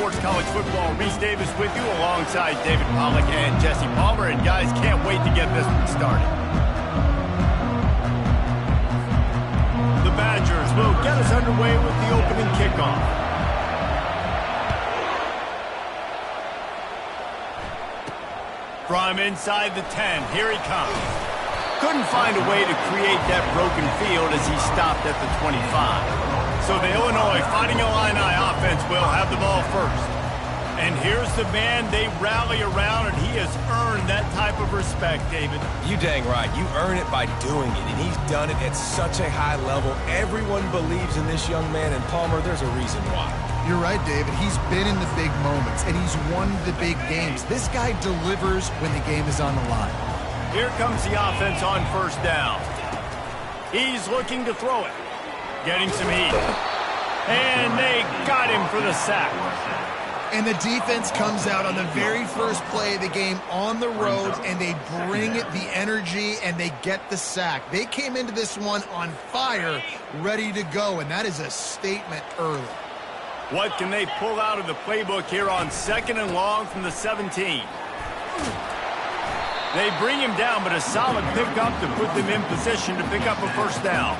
Sports College Football. Reese Davis with you alongside David Pollack and Jesse Palmer. And guys, can't wait to get this one started. The Badgers will get us underway with the opening kickoff. From inside the 10, here he comes. Couldn't find a way to create that broken field as he stopped at the 25. So the Illinois Fighting Illini offense will have the ball first. And here's the man they rally around, and he has earned that type of respect, David. You dang right. You earn it by doing it, and he's done it at such a high level. Everyone believes in this young man, and Palmer, there's a reason why. You're right, David. He's been in the big moments, and he's won the big games. This guy delivers when the game is on the line. Here comes the offense on first down. He's looking to throw it. Getting some heat. And they got him for the sack. And the defense comes out on the very first play of the game on the road, and they bring the energy, and they get the sack. They came into this one on fire, ready to go, and that is a statement early. What can they pull out of the playbook here on 2nd and long from the 17? They bring him down, but a solid pickup to put them in position to pick up a first down.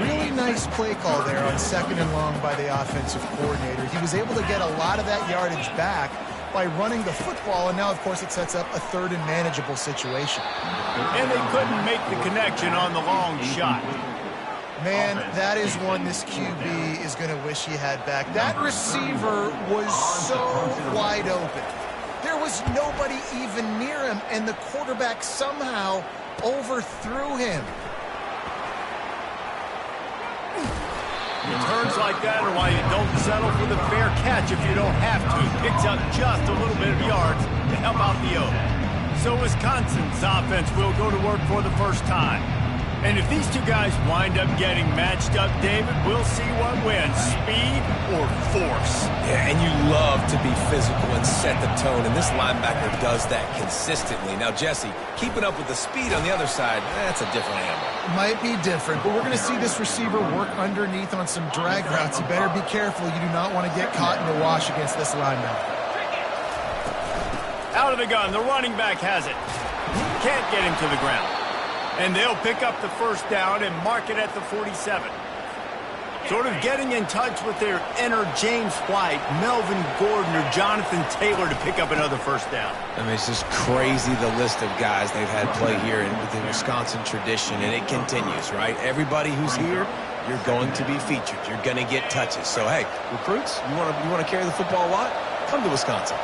Really nice play call there on 2nd and long by the offensive coordinator. He was able to get a lot of that yardage back by running the football, and now, of course, it sets up a 3rd and manageable situation. And they couldn't make the connection on the long shot. Man, that is one this QB is going to wish he had back. That receiver was so wide open. There was nobody even near him, and the quarterback somehow overthrew him. Returns like that are why you don't settle for the fair catch if you don't have to. Picks up just a little bit of yards to help out the O. So Wisconsin's offense will go to work for the first time. And if these two guys wind up getting matched up, David, we'll see what wins, speed or force. Yeah, and you love to be physical and set the tone, and this linebacker does that consistently. Now, Jesse, keeping up with the speed on the other side, that's a different animal. Might be different, but we're going to see this receiver work underneath on some drag routes. You better be careful. You do not want to get caught in the wash against this linebacker. Out of the gun, the running back has it. Can't get him to the ground. And they'll pick up the first down and mark it at the 47. Sort of getting in touch with their inner James White, Melvin Gordon, or Jonathan Taylor to pick up another first down. I mean, it's just crazy the list of guys they've had play here with the Wisconsin tradition, and it continues, right? Everybody who's here, you're going to be featured. You're going to get touches. So, hey, recruits, you want to carry the football a lot? Come to Wisconsin.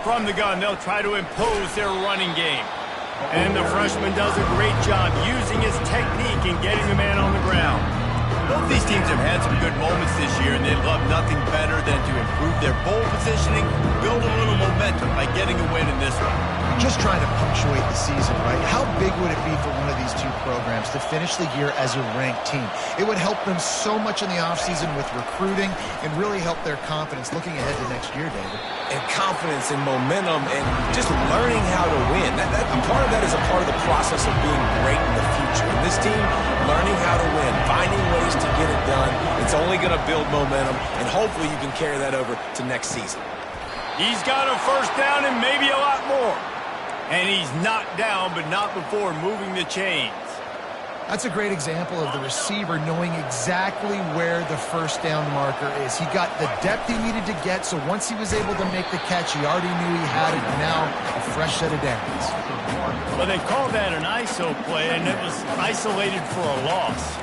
From the gun, they'll try to impose their running game. And the freshman does a great job using his technique and getting the man on the ground. Both these teams have had some good moments this year, and they'd love nothing better than to improve their bowl positioning, build a little momentum by getting a win in this one. Just trying to punctuate the season, right? How big would it be for one of these two programs to finish the year as a ranked team? It would help them so much in the offseason with recruiting and really help their confidence looking ahead to next year, David. And confidence and momentum and just learning how to win. Part of that is a part of the process of being great in the future. And this team, learning how to win, finding ways to get it done, it's only going to build momentum, and hopefully you can carry that over to next season. He's got a first down and maybe a lot more. And he's knocked down, but not before moving the chains. That's a great example of the receiver knowing exactly where the first down marker is. He got the depth he needed to get, so once he was able to make the catch, he already knew he had it. Now, a fresh set of downs. Well, they called that an ISO play, and it was isolated for a loss.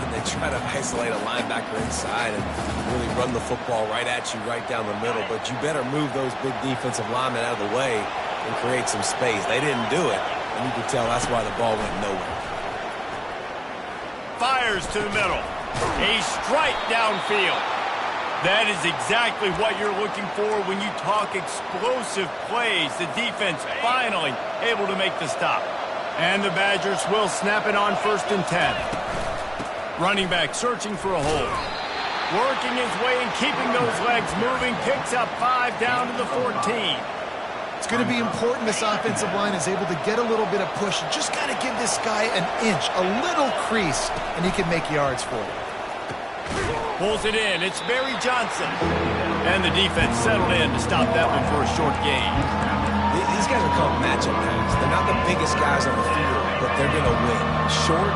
And they try to isolate a linebacker inside and really run the football right at you, right down the middle. But you better move those big defensive linemen out of the way and create some space. They didn't do it, and you can tell that's why the ball went nowhere. Fires to the middle. A strike downfield. That is exactly what you're looking for when you talk explosive plays. The defense finally able to make the stop. And the Badgers will snap it on 1st and 10. Running back searching for a hole. Working his way and keeping those legs moving. Picks up 5 down to the 14. It's going to be important this offensive line is able to get a little bit of push. You just got to give this guy an inch, a little crease, and he can make yards for it. Pulls it in. It's Barry Johnson. And the defense settled in to stop that one for a short gain. These guys are called matchup guys. They're not the biggest guys on the field, but they're going to win. Short,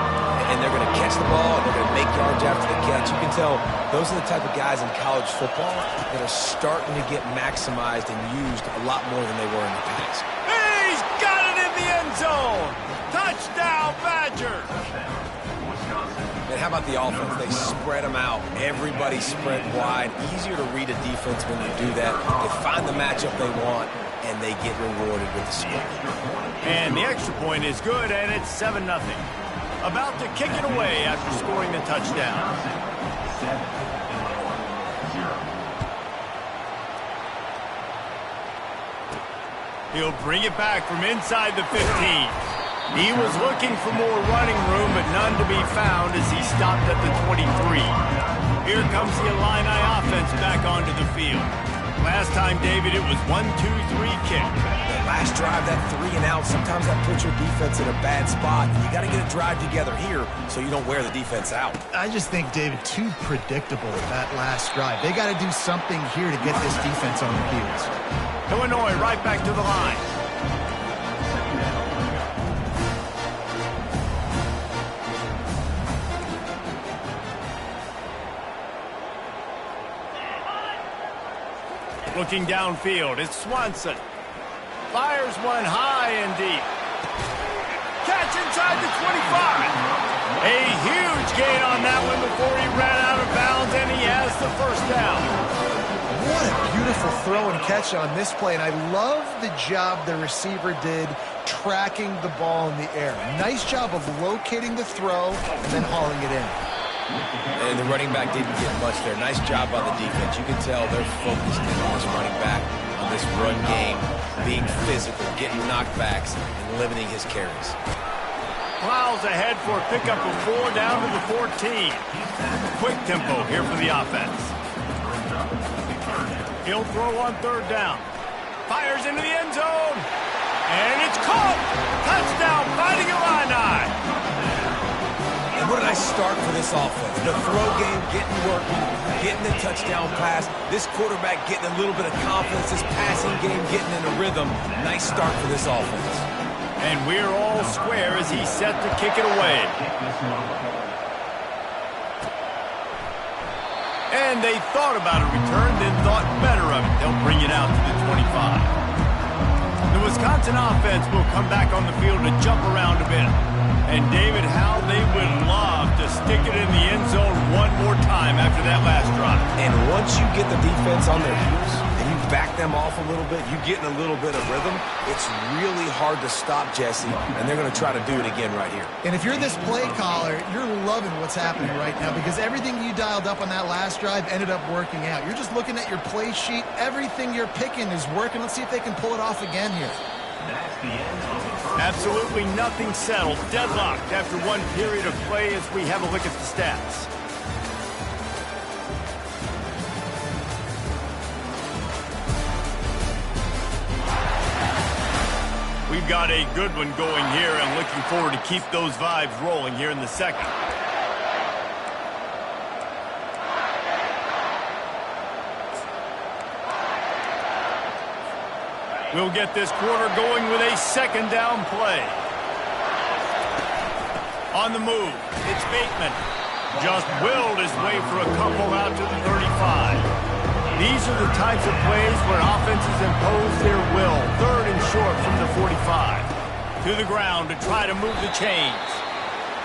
and they're going to catch the ball, and they're going to make yards after the catch. You can tell those are the type of guys in college football that are starting to get maximized and used a lot more than they were in the past. He's got it in the end zone. Touchdown, Badgers. And how about the offense? They spread them out. Everybody spread wide. Easier to read a defense when you do that. They find the matchup they want, and they get rewarded with the spread. And the extra point is good, and it's 7-0. About to kick it away after scoring the touchdown. He'll bring it back from inside the 15. He was looking for more running room, but none to be found as he stopped at the 23. Here comes the Illini offense back onto the field. Last time, David, it was 1-2-3 kick. That last drive, that 3 and out, sometimes that puts your defense in a bad spot. You got to get a drive together here so you don't wear the defense out. I just think, David, too predictable that last drive. They got to do something here to get this defense on their heels. Illinois right back to the line. Looking downfield, it's Swanson. Fires one high and deep. Catch inside the 25. A huge gain on that one before he ran out of bounds, and he has the first down. What a beautiful throw and catch on this play, and I love the job the receiver did tracking the ball in the air. Nice job of locating the throw and then hauling it in. And the running back didn't get much there. Nice job by the defense. You can tell they're focused in on this running back, on this run game, being physical, getting knockbacks, and limiting his carries. Plows ahead for a pickup of 4 down to the 14. Quick tempo here for the offense. He'll throw on 3rd down. Fires into the end zone. And it's caught. Touchdown, Fighting Illini. And what a nice start for this offense. The throw game getting working, getting the touchdown pass. This quarterback getting a little bit of confidence. This passing game getting in a rhythm. Nice start for this offense. And we're all square as he's set to kick it away. And they thought about a return, then thought better of it. They'll bring it out to the 25. The Wisconsin offense will come back on the field to jump around a bit. And, David, how they would love to stick it in the end zone one more time after that last drive. And once you get the defense on their heels and you back them off a little bit, you get in a little bit of rhythm, it's really hard to stop Jesse, and they're going to try to do it again right here. And if you're this play caller, you're loving what's happening right now because everything you dialed up on that last drive ended up working out. You're just looking at your play sheet. Everything you're picking is working. Let's see if they can pull it off again here. Absolutely nothing settled. Deadlocked after one period of play as we have a look at the stats. We've got a good one going here and looking forward to keep those vibes rolling here in the second. We'll get this quarter going with a 2nd down play. On the move, it's Bateman. Just willed his way for a couple out to the 35. These are the types of plays where offenses impose their will. 3rd and short from the 45. To the ground to try to move the chains.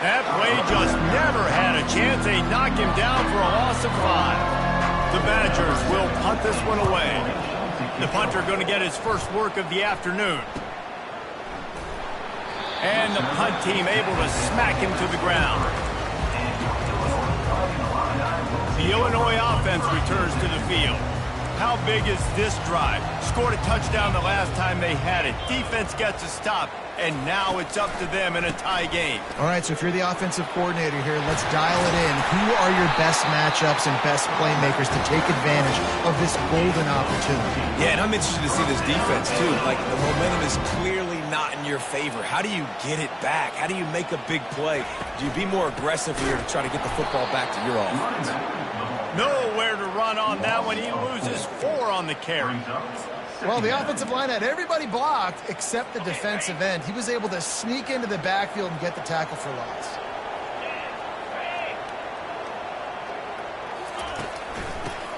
That play just never had a chance. They knock him down for a loss of 5. The Badgers will punt this one away. The punter going to get his first work of the afternoon. And the punt team able to smack him to the ground. The Illinois offense returns to the field. How big is this drive? Scored a touchdown the last time they had it. Defense gets a stop, and now it's up to them in a tie game. All right, so if you're the offensive coordinator here, let's dial it in. Who are your best matchups and best playmakers to take advantage of this golden opportunity? Yeah, and I'm interested to see this defense, too. Like, the momentum is clearly not in your favor. How do you get it back? How do you make a big play? Do you be more aggressive here to try to get the football back to your offense? Nowhere to run on that one. He loses 4 on the carry. Well, the offensive line had everybody blocked except the defensive end. He was able to sneak into the backfield and get the tackle for loss.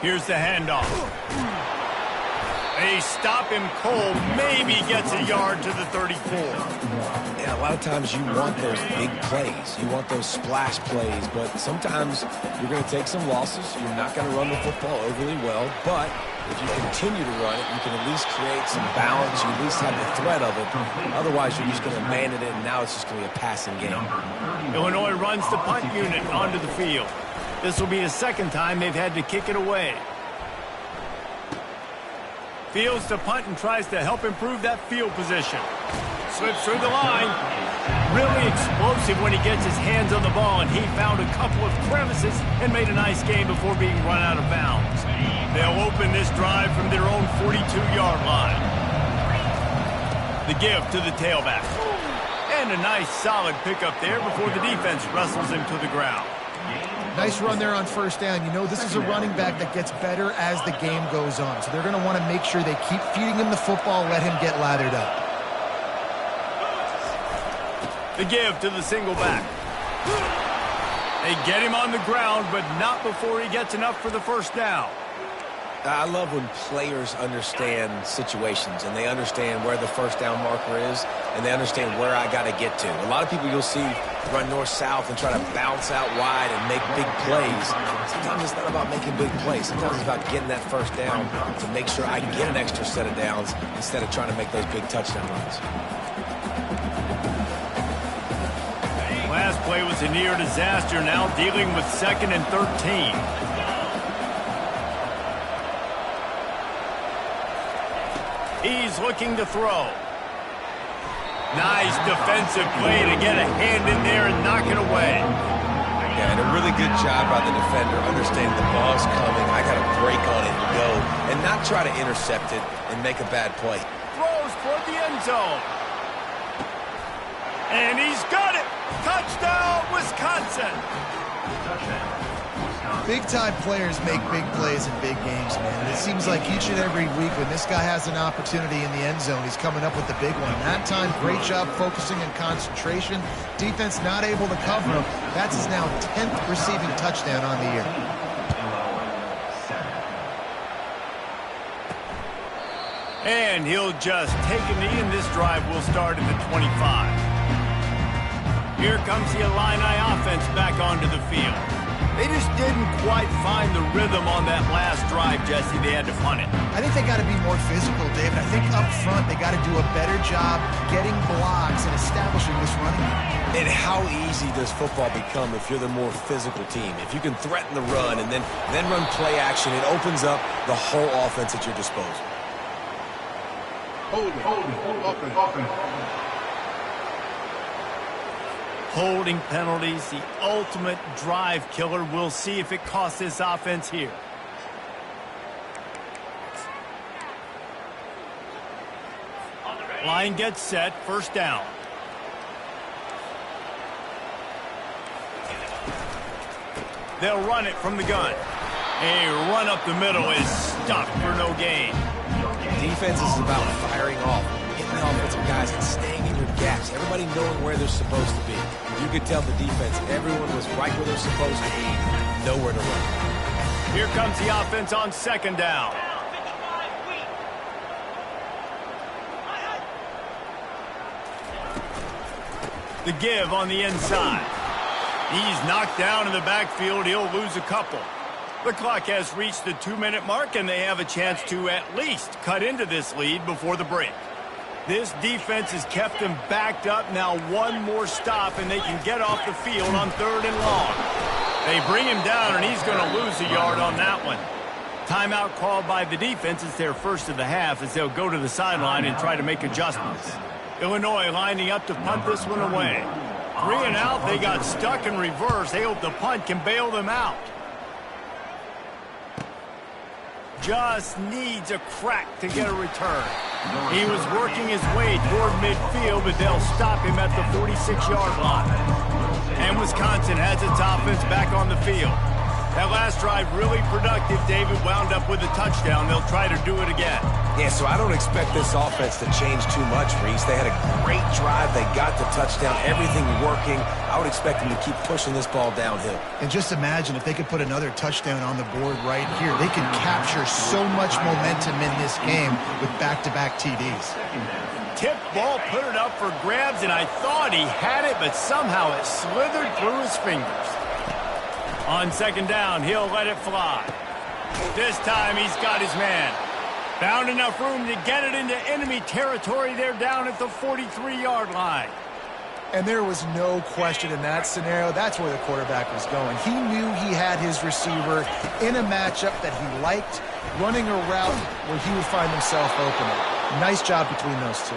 Here's the handoff. They stop him cold, maybe gets a yard to the 34. Yeah, a lot of times you want those big plays. You want those splash plays, but sometimes you're going to take some losses. You're not going to run the football overly well, but if you continue to run it, you can at least create some balance. You at least have the threat of it. Otherwise, you're just going to abandon it, and now it's just going to be a passing game. Illinois runs the punt unit onto the field. This will be the second time they've had to kick it away. Fields the punt and tries to help improve that field position. Slips through the line. Really explosive when he gets his hands on the ball, and he found a couple of crevices and made a nice game before being run out of bounds. They'll open this drive from their own 42-yard line. The give to the tailback. And a nice solid pickup there before the defense wrestles him to the ground. Nice run there on first down. You know, this is a running back that gets better as the game goes on. So they're going to want to make sure they keep feeding him the football, let him get lathered up. The give to the single back. They get him on the ground, but not before he gets enough for the first down. I love when players understand situations and they understand where the first down marker is and they understand where I got to get to. A lot of people you'll see run north-south and try to bounce out wide and make big plays. Sometimes it's not about making big plays. Sometimes it's about getting that first down to make sure I get an extra set of downs instead of trying to make those big touchdown runs. Last play was a near disaster, now dealing with 2nd and 13. He's looking to throw. Nice defensive play to get a hand in there and knock it away. Yeah, and a really good job by the defender understanding the ball's coming. I got to break on it and go and not try to intercept it and make a bad play. Throws toward the end zone. And he's got it. Touchdown, Wisconsin. Big-time players make big plays in big games, man. It seems like each and every week when this guy has an opportunity in the end zone, he's coming up with the big one. That time, great job focusing and concentration. Defense not able to cover him. That's his now 10th receiving touchdown on the year. And he'll just take a knee, and this drive will start at the 25. Here comes the Illini offense back onto the field. They just didn't quite find the rhythm on that last drive, Jesse. They had to punt it. I think they got to be more physical, David. I think up front they got to do a better job getting blocks and establishing this running. And how easy does football become if you're the more physical team? If you can threaten the run and then run play action, it opens up the whole offense at your disposal. Holding penalties, the ultimate drive killer. We'll see if it costs this offense here. Line gets set, first down. They'll run it from the gun. A run up the middle is stopped for no gain. Defense is about firing off, hitting the offensive guys and staying in your gaps. Everybody knowing where they're supposed to be. You could tell the defense, everyone was right where they're supposed to be, nowhere to run. Here comes the offense on second down. The give on the inside. He's knocked down in the backfield. He'll lose a couple. The clock has reached the 2-minute mark, and they have a chance to at least cut into this lead before the break. This defense has kept them backed up. Now one more stop, and they can get off the field on 3rd and long. They bring him down, and he's going to lose a yard on that one. Timeout called by the defense. It's their first of the half as they'll go to the sideline and try to make adjustments. Illinois lining up to punt this one away. 3 and out. They got stuck in reverse. They hope the punt can bail them out. Just needs a crack to get a return. He was working his way toward midfield, but they'll stop him at the 46-yard line. And Wisconsin has its offense back on the field. That last drive really productive. David wound up with a touchdown. They'll try to do it again. Yeah, so I don't expect this offense to change too much, Reese. They had a great drive. They got the touchdown. Everything working. I would expect them to keep pushing this ball downhill. And just imagine if they could put another touchdown on the board right here. They can capture so much momentum in this game with back-to-back TDs. Tip ball, put it up for grabs, and I thought he had it, but somehow it slithered through his fingers. On second down, he'll let it fly. This time he's got his man. Found enough room to get it into enemy territory. They're down at the 43-yard line. And there was no question in that scenario. That's where the quarterback was going. He knew he had his receiver in a matchup that he liked, running a route where he would find himself open. Nice job between those two.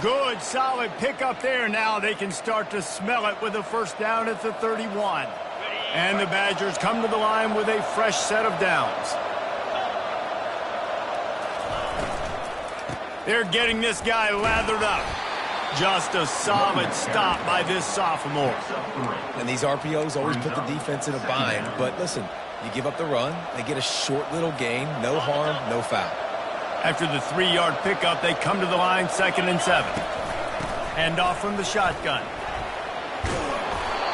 Good, solid pickup there. Now they can start to smell it with a first down at the 31. And the Badgers come to the line with a fresh set of downs. They're getting this guy lathered up. Just a solid stop by this sophomore. And these RPOs always put the defense in a bind. But listen, you give up the run, they get a short little gain, no harm, no foul. After the 3-yard pickup, they come to the line, 2nd and 7. Hand off from the shotgun.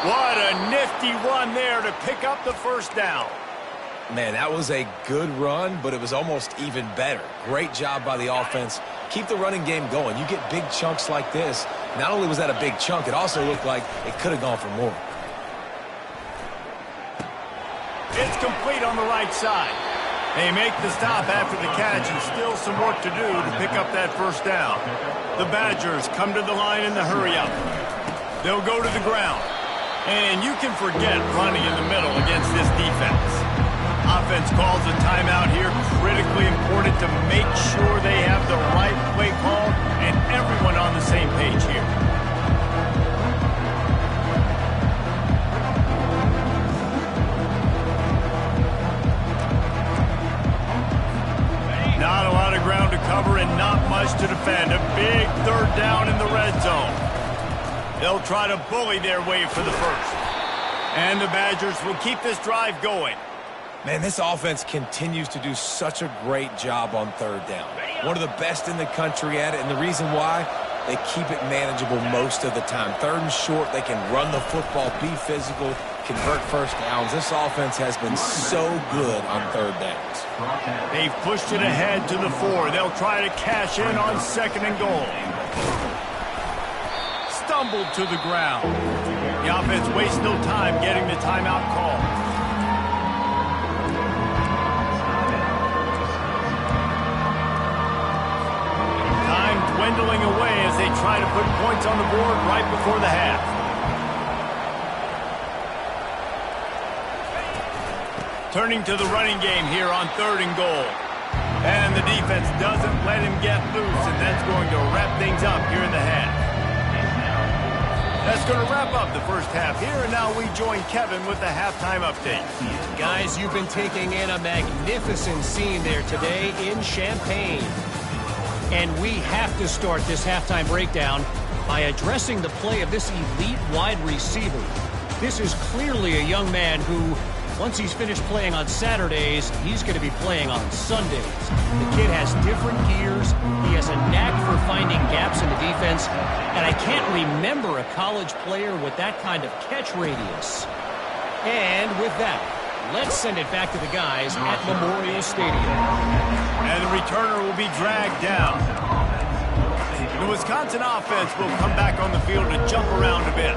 What a nifty run there to pick up the first down. Man, that was a good run, but it was almost even better. Great job by the offense. Keep the running game going. You get big chunks like this. Not only was that a big chunk, it also looked like it could have gone for more. It's complete on the right side. They make the stop after the catch, and still some work to do to pick up that first down. The Badgers come to the line in the hurry-up. They'll go to the ground. And you can forget running in the middle against this defense. Offense calls a timeout here. Critically important to make sure they have the right play call and everyone on the same page here. Not a lot of ground to cover and not much to defend. A big third down in the red zone. They'll try to bully their way for the first. And the Badgers will keep this drive going. Man, this offense continues to do such a great job on third down. One of the best in the country at it, and the reason why, they keep it manageable most of the time. 3rd and short, they can run the football, be physical, convert first downs. This offense has been so good on third downs. They've pushed it ahead to the 4. They'll try to cash in on 2nd and goal. Stumbled to the ground. The offense wastes no time getting the timeout call. Time dwindling away as they try to put points on the board right before the half. Turning to the running game here on 3rd and goal. And the defense doesn't let him get loose, and that's going to wrap things up here in the half. That's going to wrap up the first half here, and now we join Kevin with the halftime update. Guys, you've been taking in a magnificent scene there today in Champaign. And we have to start this halftime breakdown by addressing the play of this elite wide receiver. This is clearly a young man who, once he's finished playing on Saturdays, he's going to be playing on Sundays. The kid has different gears. He has a knack for finding gaps in the defense. And I can't remember a college player with that kind of catch radius. And with that, let's send it back to the guys at Memorial Stadium. And the returner will be dragged down. The Wisconsin offense will come back on the field to jump around a bit.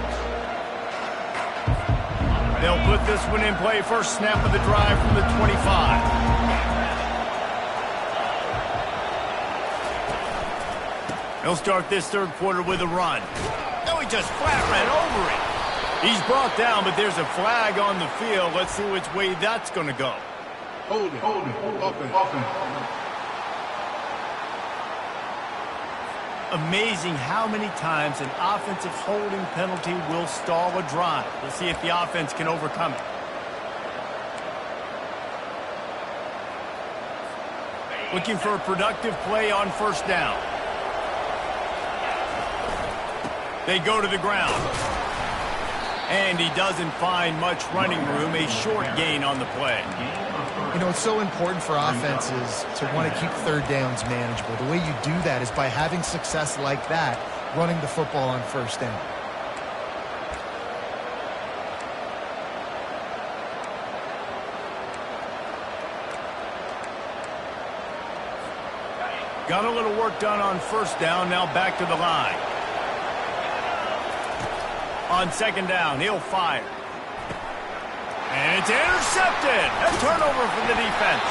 They'll put this one in play. First snap of the drive from the 25. They'll start this 3rd quarter with a run. No, he just flat ran over it. He's brought down, but there's a flag on the field. Let's see which way that's going to go. Hold it. Open. Amazing how many times an offensive holding penalty will stall a drive. We'll see if the offense can overcome it. Looking for a productive play on first down. They go to the ground. And he doesn't find much running room, a short gain on the play. You know, it's so important for offenses to want to keep third downs manageable. The way you do that is by having success like that, running the football on first down. Got a little work done on first down, now back to the line. On second down, he'll fire. And it's intercepted. A turnover for the defense.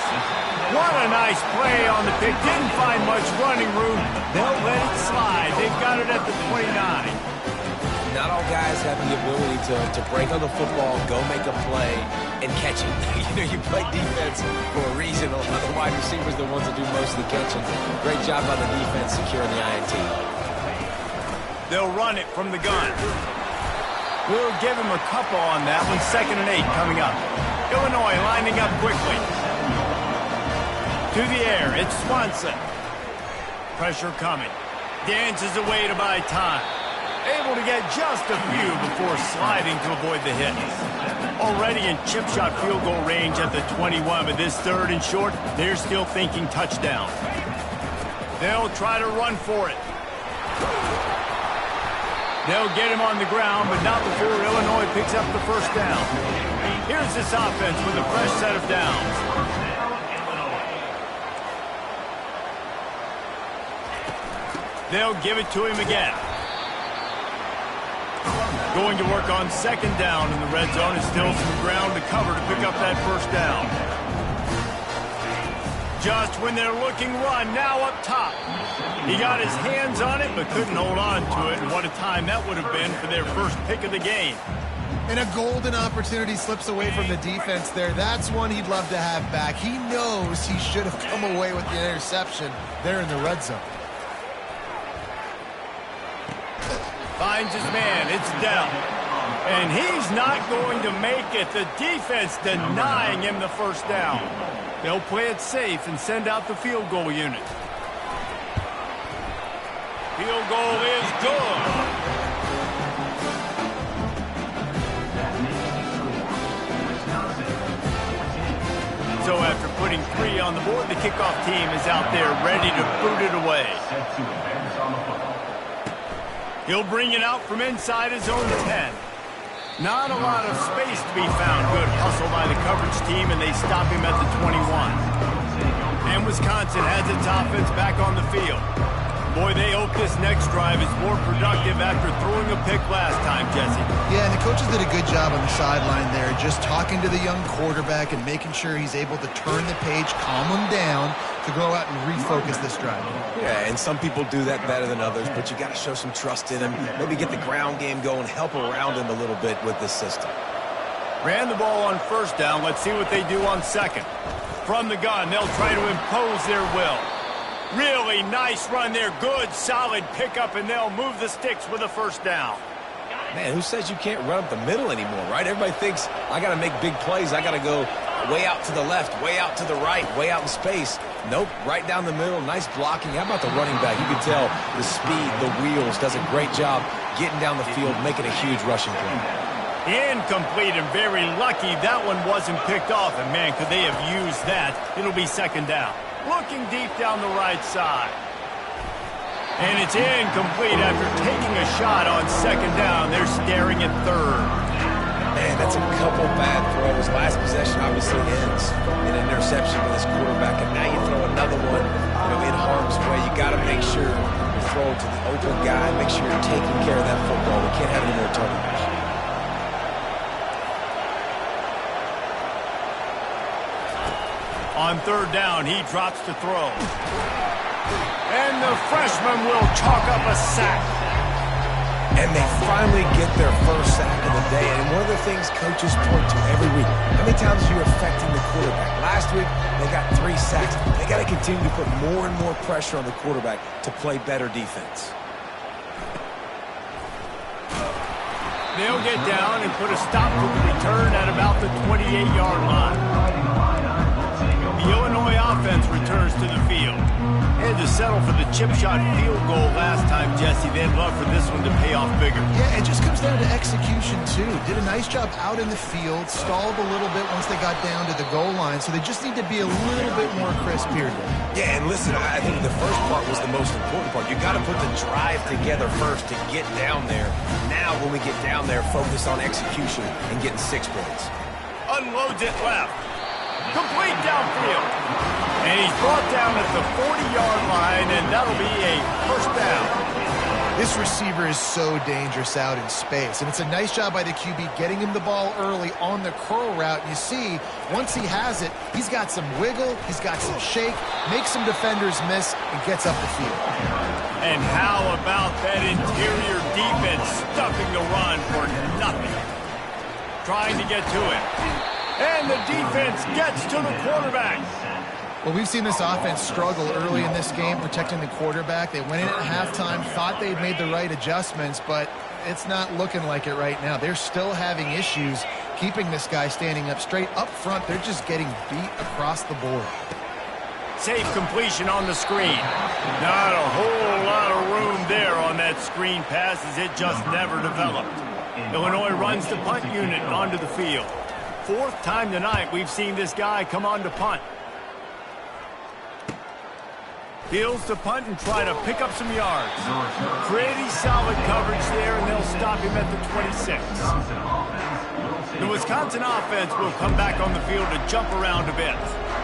What a nice play on the pick. Didn't find much running room. They'll let it slide. They've got it at the 29. Not all guys have the ability to break on the football, go make a play, and catch it. You know, you play defense for a reason. A lot of the wide receivers are the ones that do most of the catching. Great job by the defense securing the INT. They'll run it from the gun. We'll give him a couple on that one. 2nd and 8 coming up. Illinois lining up quickly. To the air, it's Swanson. Pressure coming. Dances away to buy time. Able to get just a few before sliding to avoid the hit. Already in chip shot field goal range at the 21, but this 3rd and short, they're still thinking touchdown. They'll try to run for it. They'll get him on the ground, but not before Illinois picks up the first down. Here's this offense with a fresh set of downs. They'll give it to him again. Going to work on 2nd down in the red zone, and still some ground to cover to pick up that first down. Just when they're looking run, now up top. He got his hands on it, but couldn't hold on to it. And what a time that would have been for their first pick of the game. And a golden opportunity slips away from the defense there. That's one he'd love to have back. He knows he should have come away with the interception there in the red zone. Finds his man. It's Dell. And he's not going to make it. The defense denying him the first down. They'll play it safe and send out the field goal unit. Field goal is good. So after putting 3 on the board, the kickoff team is out there ready to boot it away. He'll bring it out from inside his own 10. Not a lot of space to be found. Good hustle by the coverage team, and they stop him at the 21. And Wisconsin has its offense back on the field. Boy, they hope this next drive is more productive after throwing a pick last time, Jesse. Yeah, and the coaches did a good job on the sideline there, just talking to the young quarterback and making sure he's able to turn the page, calm him down to go out and refocus this drive. Yeah, and some people do that better than others, but you got to show some trust in him. Maybe get the ground game going, help around him a little bit with this system. Ran the ball on first down. Let's see what they do on second. From the gun, they'll try to impose their will. Really nice run there. Good, solid pickup, and they'll move the sticks with a first down. Man, who says you can't run up the middle anymore, right? Everybody thinks, I got to make big plays. I got to go way out to the left, way out to the right, way out in space. Nope, right down the middle. Nice blocking. How about the running back? You can tell the speed, the wheels, does a great job getting down the field, making a huge rushing play. Incomplete, and very lucky that one wasn't picked off. And, man, could they have used that? It'll be second down. Looking deep down the right side. And it's incomplete after taking a shot on second down. They're staring at third. Man, that's a couple bad throws. Last possession obviously ends in an interception for this quarterback. And now you throw another one, in harm's way. You got to make sure you throw it to the open guy. Make sure you're taking care of that football. We can't have any more turnovers. On third down, he drops to throw. And the freshman will chalk up a sack. And they finally get their first sack of the day. And one of the things coaches point to every week, how many times are you affecting the quarterback? Last week, they got 3 sacks. They got to continue to put more and more pressure on the quarterback to play better defense. They'll get down and put a stop to the return at about the 28-yard line. The Illinois offense returns to the field. Had to settle for the chip shot field goal last time, Jesse. They'd love for this one to pay off bigger. Yeah, it just comes down to execution, too. Did a nice job out in the field, stalled a little bit once they got down to the goal line, so they just need to be a little bit more crisp here. Yeah, and listen, I think the first part was the most important part. You got to put the drive together first to get down there. Now, when we get down there, focus on execution and getting 6 points. Unloads it left. Complete downfield. And he's brought down at the 40-yard line, and that'll be a first down. This receiver is so dangerous out in space, and it's a nice job by the QB getting him the ball early on the curl route. You see, once he has it, he's got some wiggle, he's got some shake, makes some defenders miss, and gets up the field. And how about that interior defense stuffing the run for nothing? Trying to get to it. And the defense gets to the quarterback. Well, we've seen this offense struggle early in this game protecting the quarterback. They went in at halftime, thought they'd made the right adjustments, but it's not looking like it right now. They're still having issues keeping this guy standing up straight. Up front, they're just getting beat across the board. Safe completion on the screen. Not a whole lot of room there on that screen pass as it just never developed. Illinois runs the punt unit onto the field. 4th time tonight we've seen this guy come on to punt. Fields to punt and try to pick up some yards. Pretty solid coverage there, and they'll stop him at the 26. The Wisconsin offense will come back on the field to jump around a bit.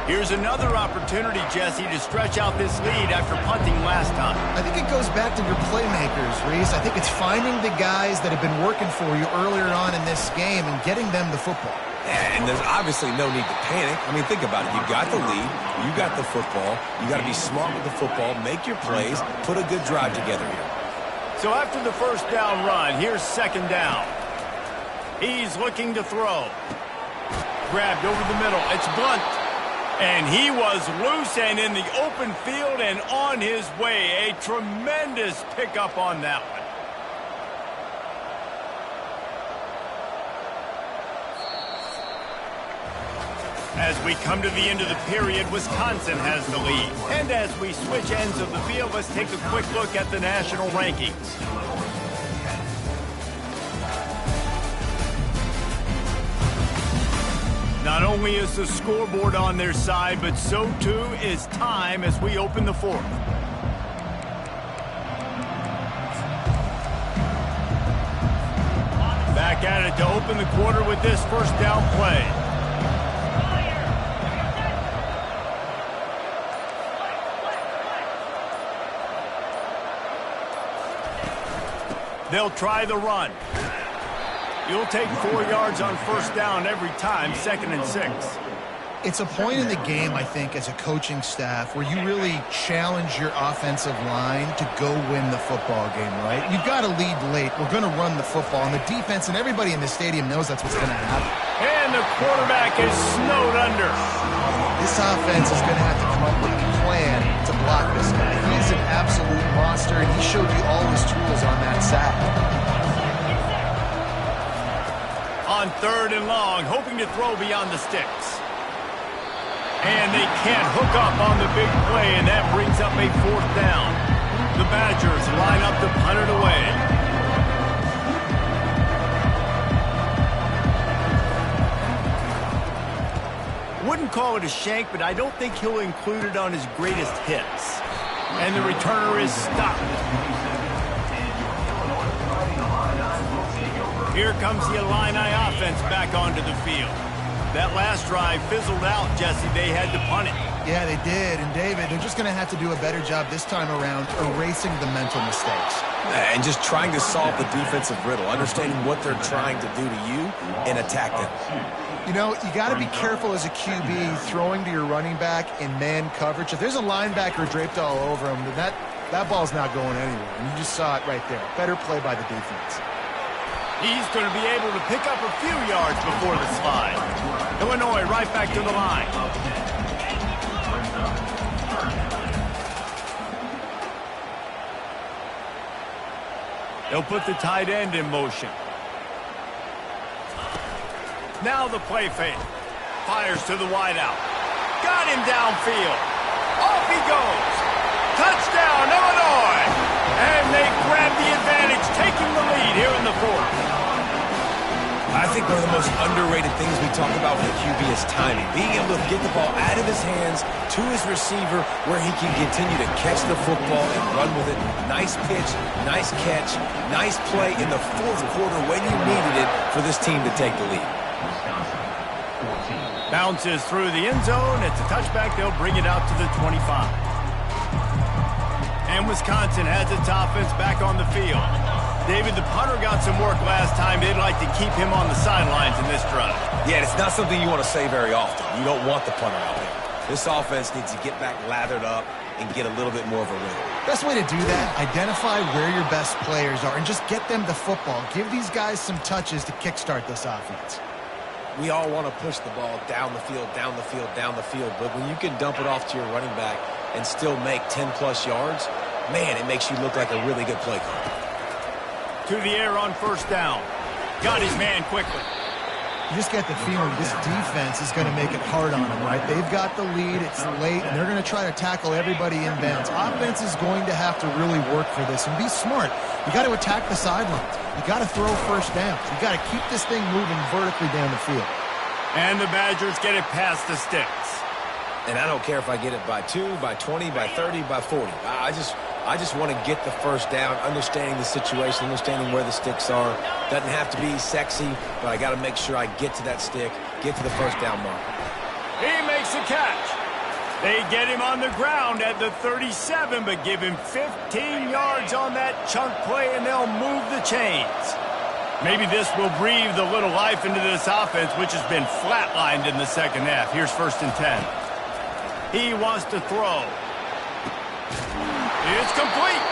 Here's another opportunity, Jesse, to stretch out this lead after punting last time. I think it goes back to your playmakers, Reese. I think it's finding the guys that have been working for you earlier on in this game and getting them the football. And there's obviously no need to panic. I mean, think about it. You got the lead. You got the football. You got to be smart with the football. Make your plays. Put a good drive together here. So after the first down run, here's 2nd down. He's looking to throw. Grabbed over the middle. It's Blunt. And he was loose and in the open field and on his way. A tremendous pickup on that one. As we come to the end of the period, Wisconsin has the lead. And as we switch ends of the field, let's take a quick look at the national rankings. Not only is the scoreboard on their side, but so too is time as we open the 4th. Back at it to open the quarter with this first down play. They'll try the run. You'll take 4 yards on first down every time, 2nd and 6. It's a point in the game, I think, as a coaching staff where you really challenge your offensive line to go win the football game, right? You've got to lead late. We're going to run the football, and the defense and everybody in the stadium knows that's what's going to happen. And the quarterback is snowed under. This offense is going to have to come up with a plan to block this guy. He's an absolute monster, and he showed you all his tools on that sack. On 3rd and long, hoping to throw beyond the sticks. And they can't hook up on the big play, and that brings up a 4th down. The Badgers line up to punt it away. Wouldn't call it a shank, but I don't think he'll include it on his greatest hits. And the returner is stopped. Here comes the Illini offense back onto the field. That last drive fizzled out, Jesse. They had to punt it. Yeah, they did. And, David, they're just going to have to do a better job this time around erasing the mental mistakes. And just trying to solve the defensive riddle, understanding what they're trying to do to you and attack them. You know, you got to be careful as a QB throwing to your running back in man coverage. If there's a linebacker draped all over him, then that ball's not going anywhere. And you just saw it right there. Better play by the defense. He's going to be able to pick up a few yards before the slide. Illinois right back to the line. They'll put the tight end in motion. Now the play fake. Fires to the wideout. Got him downfield. Off he goes. Touchdown, Illinois! And they grab the advantage, taking the lead here in the fourth. I think one of the most underrated things we talk about with a QB is timing. Being able to get the ball out of his hands to his receiver where he can continue to catch the football and run with it. Nice pitch, nice catch, nice play in the fourth quarter when you needed it for this team to take the lead. Bounces through the end zone. It's a touchback. They'll bring it out to the 25. And Wisconsin has its offense back on the field. David, the punter got some work last time. They'd like to keep him on the sidelines in this drive. Yeah, it's not something you want to say very often. You don't want the punter out there. This offense needs to get back lathered up and get a little bit more of a rhythm. Best way to do that, identify where your best players are and just get them the football. Give these guys some touches to kickstart this offense. We all want to push the ball down the field, down the field, down the field. But when you can dump it off to your running back and still make 10-plus yards, man, it makes you look like a really good play caller. To the air on first down. Got his man quickly. You just get the feeling this defense is going to make it hard on them, right? They've got the lead, it's late, and they're going to try to tackle everybody in bounds. Offense is going to have to really work for this and be smart. You got to attack the sidelines. You got to throw first downs. You got to keep this thing moving vertically down the field. And the Badgers get it past the sticks. And I don't care if I get it by 2, by 20, by 30, by 40. I just want to get the first down, understanding the situation, understanding where the sticks are. Doesn't have to be sexy, but I got to make sure I get to that stick, get to the first down mark. He makes a catch. They get him on the ground at the 37, but give him 15 yards on that chunk play, and they'll move the chains. Maybe this will breathe a little life into this offense, which has been flatlined in the second half. Here's 1st and 10. He wants to throw. It's complete.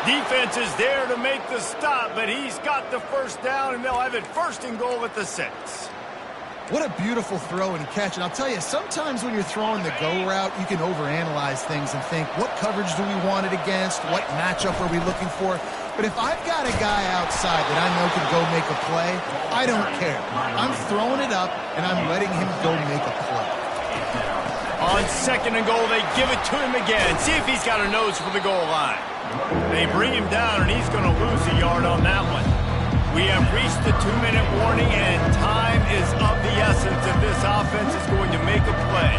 Defense is there to make the stop, but he's got the first down, and they'll have it 1st and goal at the 6. What a beautiful throw and catch. And I'll tell you, sometimes when you're throwing the go route, you can overanalyze things and think, what coverage do we want it against? What matchup are we looking for? But if I've got a guy outside that I know can go make a play, I don't care. I'm throwing it up, and I'm letting him go make a play. On 2nd and goal, they give it to him again. See if he's got a nose for the goal line. They bring him down, and he's going to lose a yard on that one. We have reached the 2-minute warning, and time is of the essence if this offense is going to make a play.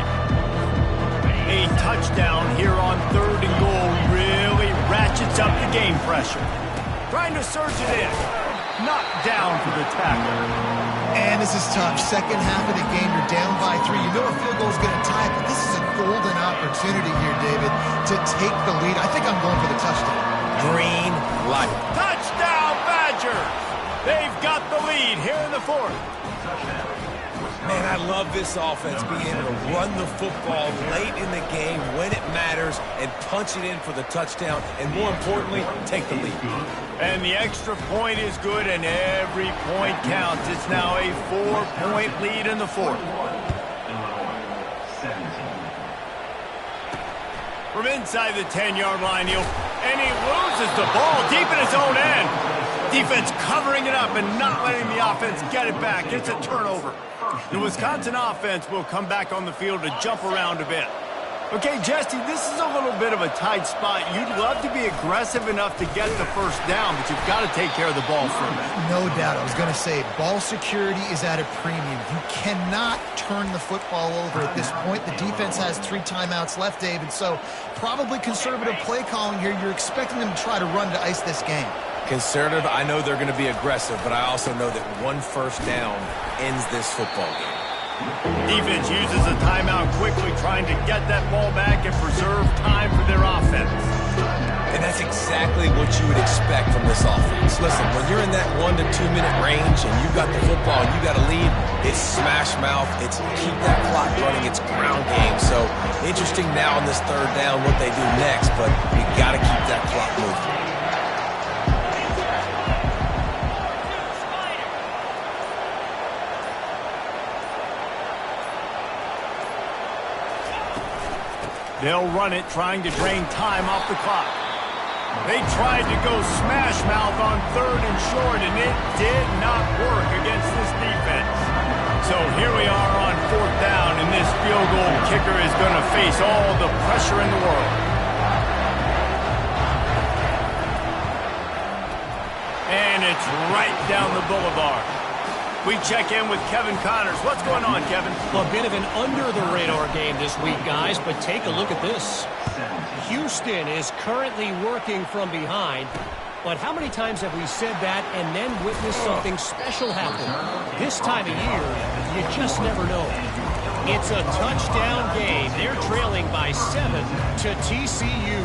A touchdown here on 3rd and goal really ratchets up the game pressure. Trying to surge it in. Knocked down for the tackle. And this is tough. Second half of the game, you're down by 3. You know a field goal is going to tie it, but this is a golden opportunity here, David, to take the lead. I think I'm going for the touchdown. Green light. Touchdown, Badgers! They've got the lead here in the 4th. Man, I love this offense being able to run the football late in the game when it matters and punch it in for the touchdown, and more importantly, take the lead. And the extra point is good, and every point counts. It's now a 4-point lead in the 4th. From inside the 10-yard line, and he loses the ball deep in his own end. Defense covering it up and not letting the offense get it back. It's a turnover. The Wisconsin offense will come back on the field to jump around a bit. Okay, Jesse, this is a little bit of a tight spot. You'd love to be aggressive enough to get the first down, but you've got to take care of the ball first. No doubt. I was going to say, ball security is at a premium. You cannot turn the football over at this point. The defense has 3 timeouts left, David, so probably conservative play calling here. You're expecting them to try to run to ice this game. Conservative, I know they're going to be aggressive, but I also know that 1 first down ends this football game. Defense uses a timeout quickly, trying to get that ball back and preserve time for their offense. And that's exactly what you would expect from this offense. Listen, when you're in that 1 to 2 minute range and you got the football and you got a lead, it's smash mouth, it's keep that clock running, it's ground game. So interesting now on this 3rd down what they do next, but you got to keep that clock moving. They'll run it, trying to drain time off the clock. They tried to go smash mouth on 3rd and short, and it did not work against this defense. So here we are on 4th down, and this field goal kicker is going to face all the pressure in the world. And it's right down the boulevard. We check in with Kevin Connors. What's going on, Kevin? A bit of an under-the-radar game this week, guys, but take a look at this. Houston is currently working from behind, but how many times have we said that and then witnessed something special happen? This time of year, you just never know. It's a touchdown game. They're trailing by 7 to TCU.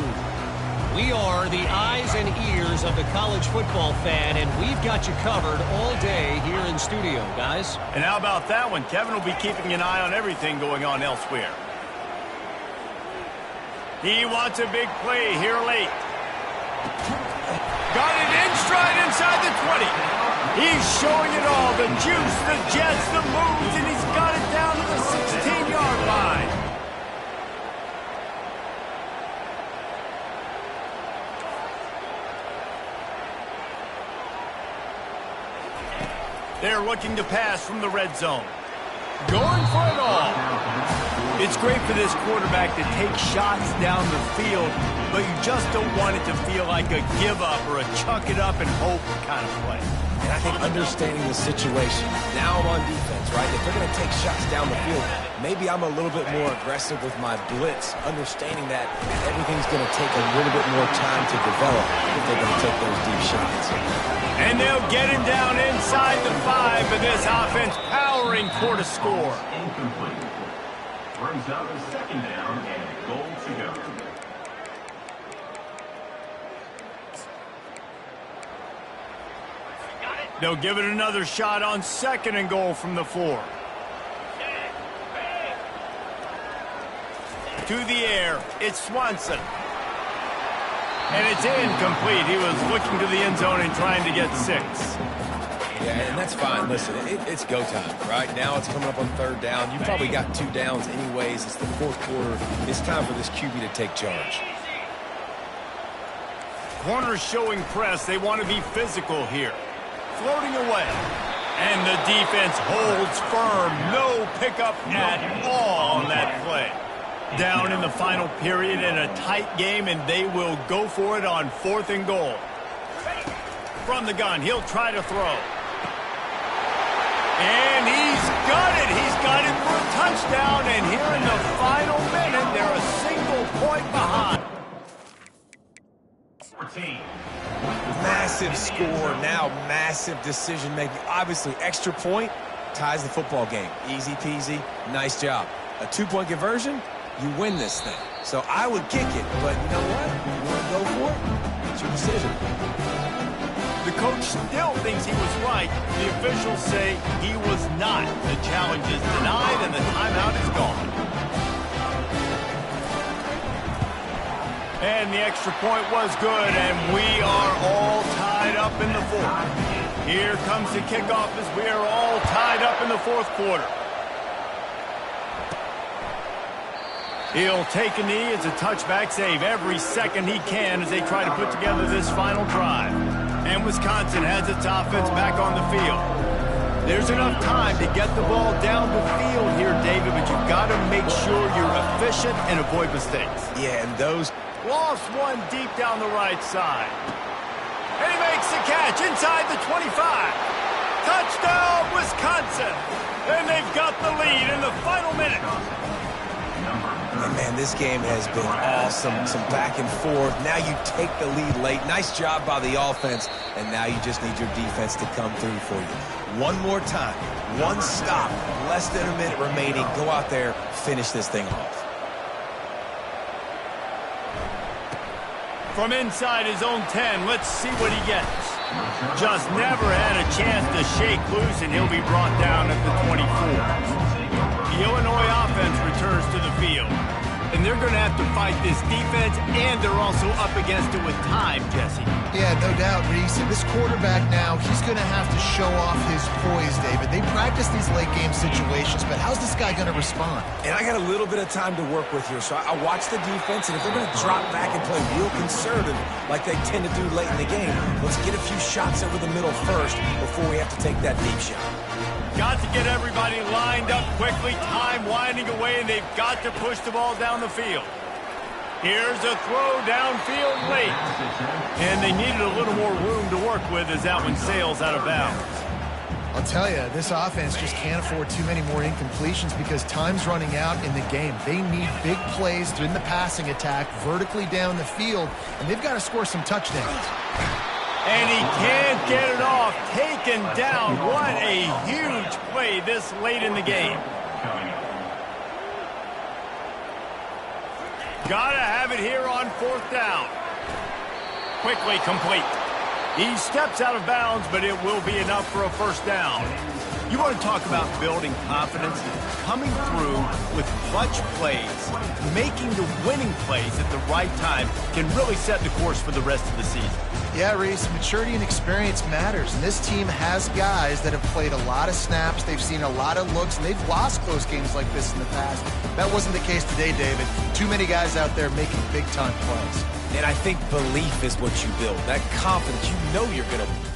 We are the eyes and ears of the college football fan, and we've got you covered all day here in studio, guys. And how about that one? Kevin will be keeping an eye on everything going on elsewhere. He wants a big play here late. Got it in stride inside the 20. He's showing it all, the juice, the jets, the moves, and he's got it down to the 16-yard line. They're looking to pass from the red zone. Going for it all. It's great for this quarterback to take shots down the field, but you just don't want it to feel like a give-up or a chuck it up and hope kind of play. And I think understanding the situation, now I'm on defense, right? If they're going to take shots down the field, maybe I'm a little bit more aggressive with my blitz, understanding that everything's going to take a little bit more time to develop if they're going to take those deep shots. And they'll get him down inside the 5, but this offense powering for the score. Incomplete. Brings up a second down and goal to go. They'll give it another shot on 2nd and goal from the 4. To the air, it's Swanson. And it's incomplete. He was looking to the end zone and trying to get 6. Yeah, and that's fine. Listen, it's go time, right? Now it's coming up on 3rd down. You probably got 2 downs anyways. It's the 4th quarter. It's time for this QB to take charge. Corners showing press. They want to be physical here. Floating away. And the defense holds firm. No pickup at all on that play. Down in the final period in a tight game, and they will go for it on 4th and goal. From the gun, he'll try to throw. And he's got it. He's got it for a touchdown, and here in the final minute, they're a single point behind. 14. Massive score, now massive decision-making. Obviously, extra point ties the football game. Easy peasy, nice job. A 2-point conversion, you win this thing. So I would kick it, but you know what? You want to go for it? It's your decision. The coach still thinks he was right. The officials say he was not. The challenge is denied, and the timeout is gone. And the extra point was good, and we are all tied up in the 4th. Here comes the kickoff as we are all tied up in the 4th quarter. He'll take a knee. It's a touchback save every second he can as they try to put together this final drive. And Wisconsin has its offense back on the field. There's enough time to get the ball down the field here, David, but you've got to make sure you're efficient and avoid mistakes. Yeah, and those... Lost one deep down the right side. And he makes the catch inside the 25. Touchdown, Wisconsin. And they've got the lead in the final minute. And man, this game has been awesome. Some back and forth. Now you take the lead late. Nice job by the offense. And now you just need your defense to come through for you. One more time. One stop. Less than a minute remaining. Go out there, finish this thing off. From inside his own 10, let's see what he gets. Just never had a chance to shake loose, and he'll be brought down at the 24. The Illinois offense returns to the field. And they're going to have to fight this defense, and they're also up against it with time, Jesse. Yeah, no doubt, Reese. And this quarterback now, he's going to have to show off his poise, David. They practice these late-game situations, but how's this guy going to respond? And I got a little bit of time to work with here, so I watch the defense, and if they're going to drop back and play real conservative like they tend to do late in the game, let's get a few shots over the middle first before we have to take that deep shot. Got to get everybody lined up quickly, time winding away, and they've got to push the ball down the field. Here's a throw downfield late. And they needed a little more room to work with as that one sails out of bounds. I'll tell you, this offense just can't afford too many more incompletions because time's running out in the game. They need big plays in the passing attack, vertically down the field, and they've got to score some touchdowns. And he can't get it off. Taken down. What a huge play this late in the game. Gotta have it here on 4th down. Quickly complete. He steps out of bounds, but it will be enough for a 1st down. You want to talk about building confidence? Coming through with clutch plays, making the winning plays at the right time can really set the course for the rest of the season. Yeah, Reese, maturity and experience matters, and this team has guys that have played a lot of snaps, they've seen a lot of looks, and they've lost close games like this in the past. That wasn't the case today, David. Too many guys out there making big-time plays. And I think belief is what you build, that confidence. You know you're going to